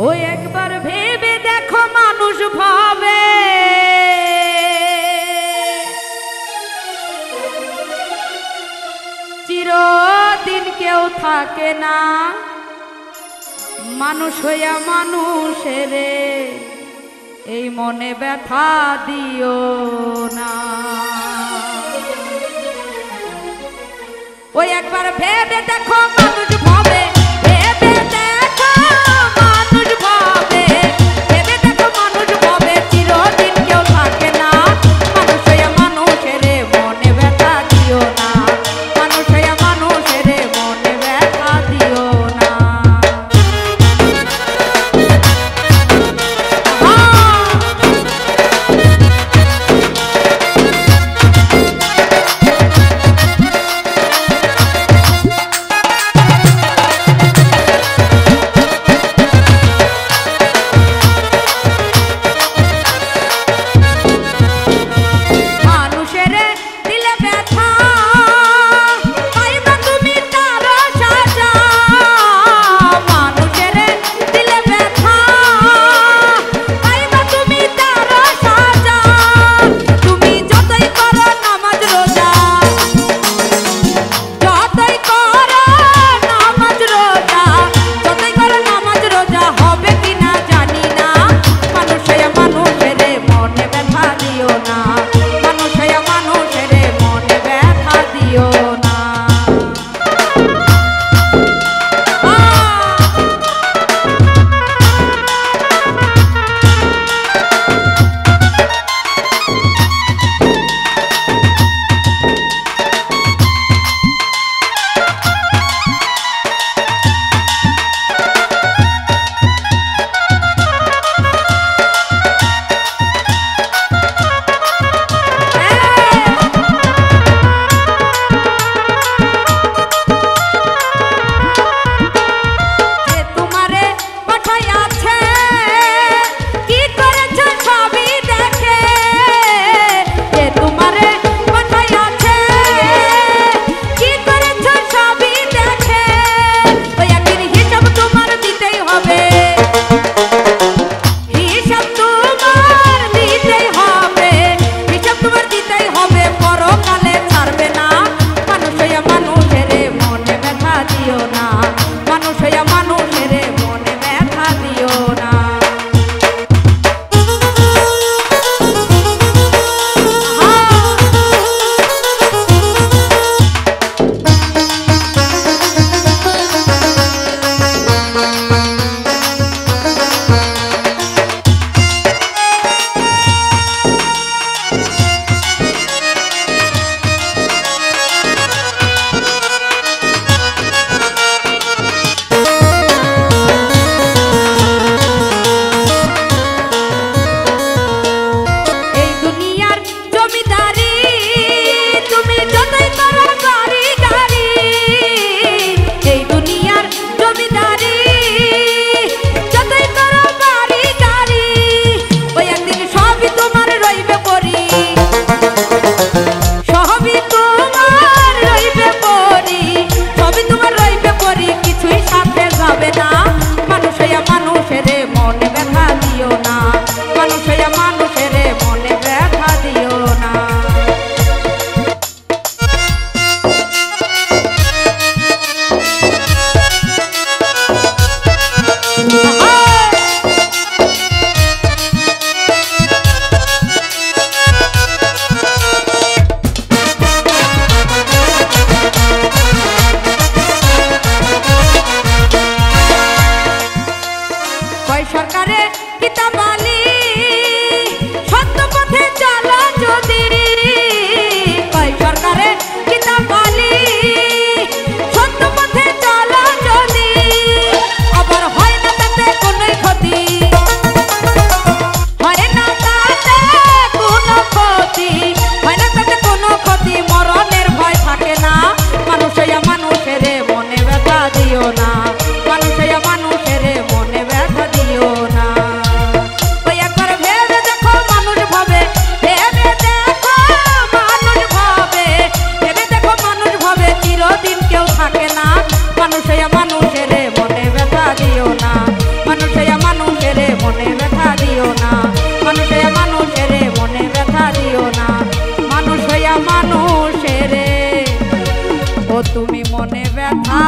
ও একবার ভেবে দেখো মানুষ ভাবে চিরদিন কেউ থাকে না, মানুষ হইয়া মানুষের এই মনে ব্যথা দিও না। ওই একবার ভেবে দেখো মানুষ ভাবে, ভেবে দেখো মানুষ ভাবে, ভেবে দেখো মানুষ ভাবে চিরদিন কেউ থাকে না, মানুষ হইয়া মানুষের মনে ব্যথা দিও না, মানুষ হইয়া মানুষের মনে ব্যথা দিও না। তুমি মনে ব্যথা